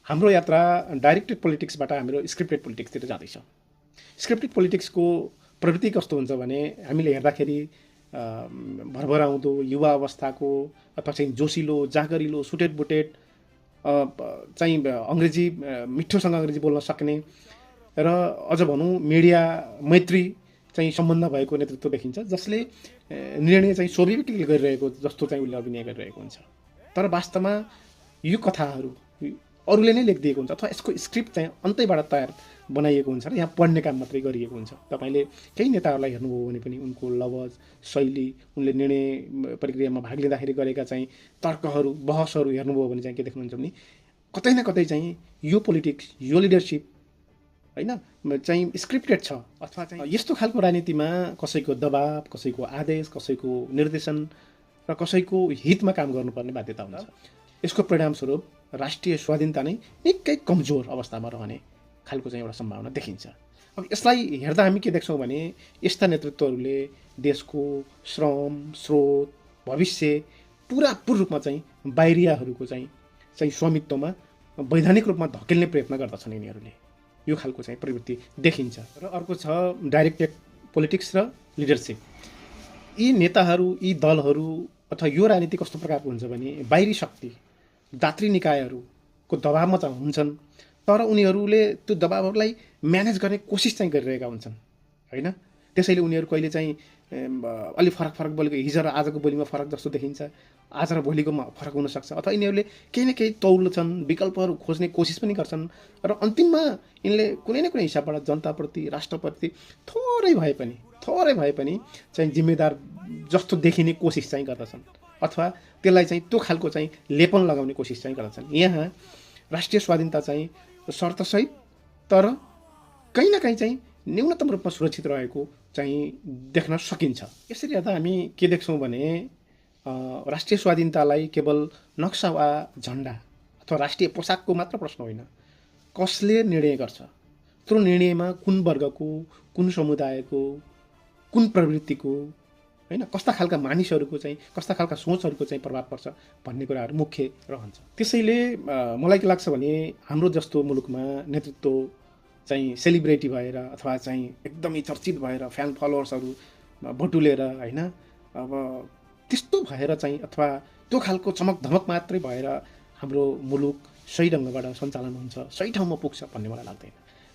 हाम्रो यात्रा डाइरेक्टेड पोलिटिक्सबाट हाम्रो स्क्रिप्टेड पोलिटिक्सतिर जाँदैछ। स्क्रिप्टेड पोलिटिक्सको प्रवृत्ति कस्तो हुन्छ भने हामीले हेर्दाखेरि भरभराउँदो युवा अवस्थाको अथवा चाहिँ जोसिलो जाँगरिलो सुटेड बुटेड चाहिँ अङ्ग्रेजी मिठोसँग अङ्ग्रेजी बोल्न सक्ने र अझ भनौँ मिडिया मैत्री चाहिँ सम्बन्ध भएको नेतृत्व देखिन्छ, जसले निर्णय चाहिँ स्वाभाविकले गरिरहेको जस्तो चाहिँ उसले अभिनय गरिरहेको हुन्छ। तर वास्तवमा यो कथाहरू अरूले नै लेखिदिएको हुन्छ अथवा यसको स्क्रिप्ट चाहिँ अन्तैबाट तयार बनाइएको हुन्छ र यहाँ पढ्ने काम मात्रै गरिएको हुन्छ। तपाईँले केही नेताहरूलाई हेर्नुभयो भने पनि उनको लवज शैली, उनले निर्णय प्रक्रियामा भाग लिँदाखेरि गरेका चाहिँ तर्कहरू बहसहरू हेर्नुभयो भने चाहिँ के देख्नुहुन्छ भने कतै न कतै चाहिँ यो पोलिटिक्स यो लिडरसिप होइन चाहिँ स्क्रिप्टेड छ, अथवा चाहिँ यस्तो खालको राजनीतिमा कसैको दबाब, कसैको आदेश, कसैको निर्देशन र कसैको हितमा काम गर्नुपर्ने बाध्यता हुन्छ। यसको परिणामस्वरूप राष्ट्रिय स्वाधीनता नै निकै कमजोर अवस्थामा रहने खालको चाहिँ एउटा सम्भावना देखिन्छ। अब यसलाई हेर्दा हामी के देख्छौँ भने यस्ता नेतृत्वहरूले देशको श्रम स्रोत भविष्य पुरापुर रूपमा चाहिँ बाहिरियाहरूको चाहिँ स्वामित्वमा वैधानिक रूपमा धकेल्ने प्रयत्न गर्दछन् यिनीहरूले। यो खालको चाहिँ प्रवृत्ति देखिन्छ। र अर्को छ डाइरेक्टेड पोलिटिक्स र लिडरसिप। यी नेताहरू, यी दलहरू अथवा यो राजनीति कस्तो प्रकारको हुन्छ भने बाहिरी शक्ति, दात्री निकायहरूको दबावमा चाहिँ हुन्छन्, तर उनीहरूले त्यो दबावहरूलाई म्यानेज गर्ने कोसिस चाहिँ गरिरहेका हुन्छन् होइन। त्यसैले उनीहरू कहिले चाहिँ अलि फरक बोलेको हिजो र आजको बोलीमा फरक जस्तो देखिन्छ, आज र भोलिकोमा फरक हुनसक्छ, अथवा यिनीहरूले केही न केही तौलछन्, विकल्पहरू खोज्ने कोसिस पनि गर्छन् र अन्तिममा यिनले कुनै न कुनै हिसाबबाट जनताप्रति, राष्ट्रप्रति थोरै भए पनि चाहिँ जिम्मेदार जस्तो देखिने कोसिस चाहिँ गर्दछन्, अथवा त्यसलाई चाहिँ त्यो खालको चाहिँ लेपन लगाउने कोसिस चाहिँ गर्दछन्। यहाँ राष्ट्रिय स्वाधीनता चाहिँ शर्तसहित तर कहीँ न कहीँ चाहिँ न्यूनतम रूपमा सुरक्षित रहेको चाहिँ देख्न सकिन्छ। यसरी हेर्दा हामी के देख्छौँ भने राष्ट्रिय स्वाधीनतालाई केवल नक्सा वा झन्डा अथवा राष्ट्रिय पोसाकको मात्र प्रश्न होइन, कसले निर्णय गर्छ, त्यो निर्णयमा कुन वर्गको, कुन समुदायको, कुन प्रवृत्तिको होइन, कस्ता खालका मानिसहरूको चाहिँ, कस्ता खालका सोचहरूको चाहिँ प्रभाव पर्छ भन्ने कुराहरू मुख्य रहन्छ। त्यसैले मलाई के लाग्छ भने हाम्रो जस्तो मुलुकमा नेतृत्व चाहिँ सेलिब्रेटी भएर अथवा चाहिँ एकदमै चर्चित भएर फ्यान फलोवर्सहरू बटुलेर होइन, अब त्यस्तो भएर चाहिँ अथवा त्यो खालको चमक धमक मात्रै भएर हाम्रो मुलुक सही ढङ्गबाट सञ्चालन हुन्छ, सही ठाउँमा पुग्छ भन्ने मलाई लाग्दैन।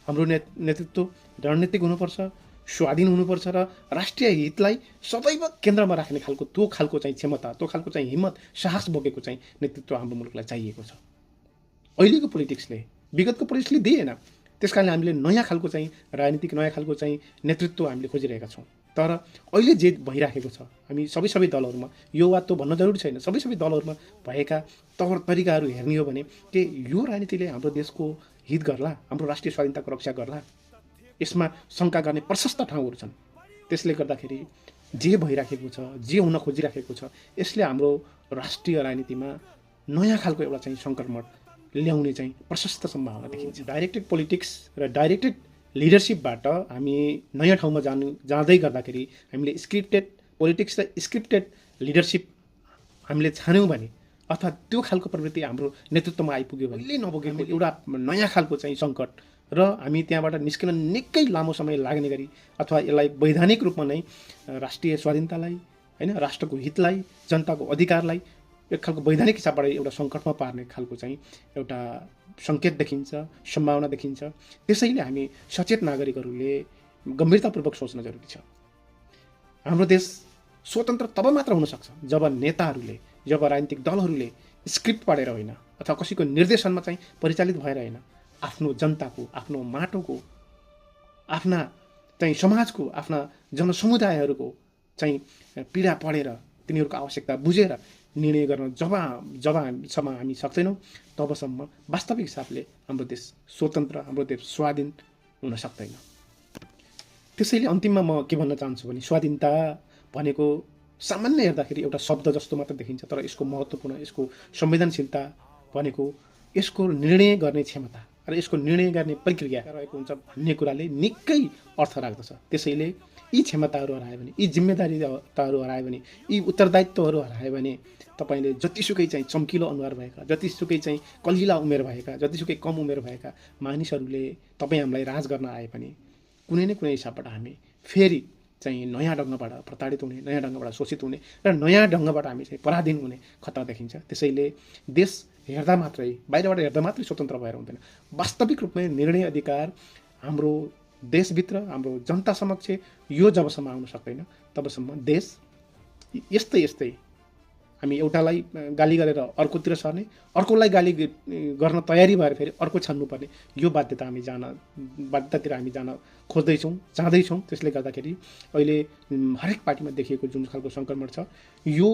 हाम्रो नेतृत्व रणनीतिक हुनुपर्छ, स्वाधीन हुनुपर्छ र राष्ट्रिय हितलाई सदैव केन्द्रमा राख्ने खालको त्यो खालको चाहिँ क्षमता, त्यो खालको चाहिँ हिम्मत, साहस बोकेको चाहिँ नेतृत्व हाम्रो मुलुकलाई चाहिएको छ। अहिलेको पोलिटिक्सले, विगतको पोलिटिक्सले दिएन, त्यस कारणले हामीले नयाँ खालको चाहिँ राजनीतिक, नयाँ खालको चाहिँ नेतृत्व हामीले खोजिरहेका छौँ। तर अहिले जे भइराखेको छ, हामी सबै दलहरूमा यो वा त्यो भन्न जरुरी छैन, सबै दलहरूमा भएका तौर तरिकाहरू हेर्ने हो भने के यो राजनीतिले हाम्रो देशको हित गर्ला, हाम्रो राष्ट्रिय स्वाधीनताको रक्षा गर्ला, यसमा शङ्का गर्ने प्रशस्त ठाउँहरू छन्। त्यसले गर्दाखेरि जे भइराखेको छ, जे हुन खोजिराखेको छ, यसले हाम्रो राष्ट्रिय राजनीतिमा नयाँ खालको एउटा चाहिँ सङ्कटमट ल्याउने चाहिँ प्रशस्त सम्भावना देखिन्छ। डाइरेक्टेड पोलिटिक्स र डाइरेक्टेड लिडरसिपबाट हामी नयाँ ठाउँमा जाँदै गर्दाखेरि हामीले स्क्रिप्टेड पोलिटिक्स र स्क्रिप्टेड लिडरसिप हामीले छान्यौँ भने अथवा त्यो खालको प्रवृत्ति हाम्रो नेतृत्वमा आइपुग्यो भने नपुगेको एउटा नयाँ खालको चाहिँ सङ्कट र हामी त्यहाँबाट निस्किन निकै लामो समय लाग्ने गरी अथवा यसलाई वैधानिक रूपमा नै राष्ट्रिय स्वाधीनतालाई होइन, राष्ट्रको हितलाई, जनताको अधिकारलाई एक खालको वैधानिक हिसाबबाट एउटा सङ्कटमा पार्ने खालको चाहिँ एउटा सङ्केत देखिन्छ, सम्भावना देखिन्छ। त्यसैले हामी सचेत नागरिकहरूले गम्भीरतापूर्वक सोच्न जरुरी छ। हाम्रो देश स्वतन्त्र तब मात्र हुनसक्छ जब नेताहरूले, जब राजनीतिक दलहरूले स्क्रिप्ट पढेर होइन अथवा कसैको निर्देशनमा चाहिँ परिचालित भएर होइन, आफ्नो जनताको, आफ्नो माटोको, आफ्ना चाहिँ समाजको, आफ्ना जनसमुदायहरूको चाहिँ पीडा पढेर तिनीहरूको आवश्यकता बुझेर निर्णय गर्न जबसम्म हामी सक्दैनौँ तबसम्म वास्तविक हिसाबले हाम्रो देश स्वतन्त्र, हाम्रो देश स्वाधीन हुन सक्दैन। त्यसैले अन्तिममा म के भन्न चाहन्छु भने स्वाधीनता भनेको सामान्य हेर्दाखेरि एउटा शब्द जस्तो मात्र देखिन्छ, तर यसको महत्त्वपूर्ण, यसको संवेदनशीलता भनेको यसको निर्णय गर्ने क्षमता र यसको निर्णय गर्ने प्रक्रिया रहेको हुन्छ भन्ने कुराले निकै अर्थ राख्दछ। त्यसैले यी क्षमताहरू हरायो भने, यी जिम्मेदारीताहरू हरायो भने, यी उत्तरदायित्वहरू हरायो भने तपाईँले जतिसुकै चाहिँ चम्किलो अनुहार भएका, जतिसुकै चाहिँ कलिला उमेर भएका, जतिसुकै कम उमेर भएका मानिसहरूले तपाईँ हामीलाई राज गर्न आए पनि कुनै न कुनै हिसाबबाट हामी फेरि चाहिँ नयाँ ढङ्गबाट प्रताडित हुने, नयाँ ढङ्गबाट शोषित हुने र नयाँ ढङ्गबाट हामी चाहिँ पराधीन हुने खतरा देखिन्छ। त्यसैले देश हेर्दा मात्रै, बाहिरबाट हेर्दा मात्रै स्वतन्त्र भएर हुँदैन। वास्तविक रूपमै निर्णय अधिकार हाम्रो देशभित्र, हाम्रो जनता समक्ष यो जबसम्म आउन सक्दैन तबसम्म देश यस्तै हामी एउटालाई गाली गरेर अर्कोतिर सर्ने, अर्कोलाई गाली गर्न तयारी भएर फेरि अर्को छान्नुपर्ने यो बाध्यतातिर हामी जान खोज्दैछौँ, चाहँदैछौँ। त्यसले गर्दाखेरि अहिले हरेक पार्टीमा देखिएको जुन खालको सङ्क्रमण छ यो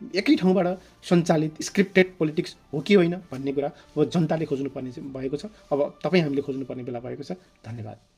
एकै ठाउँबाट सञ्चालित स्क्रिप्टेड पोलिटिक्स हो कि होइन भन्ने कुरा अब जनताले खोज्नुपर्ने भएको छ। अब तपाईँ हामीले खोज्नुपर्ने बेला भएको छ। धन्यवाद।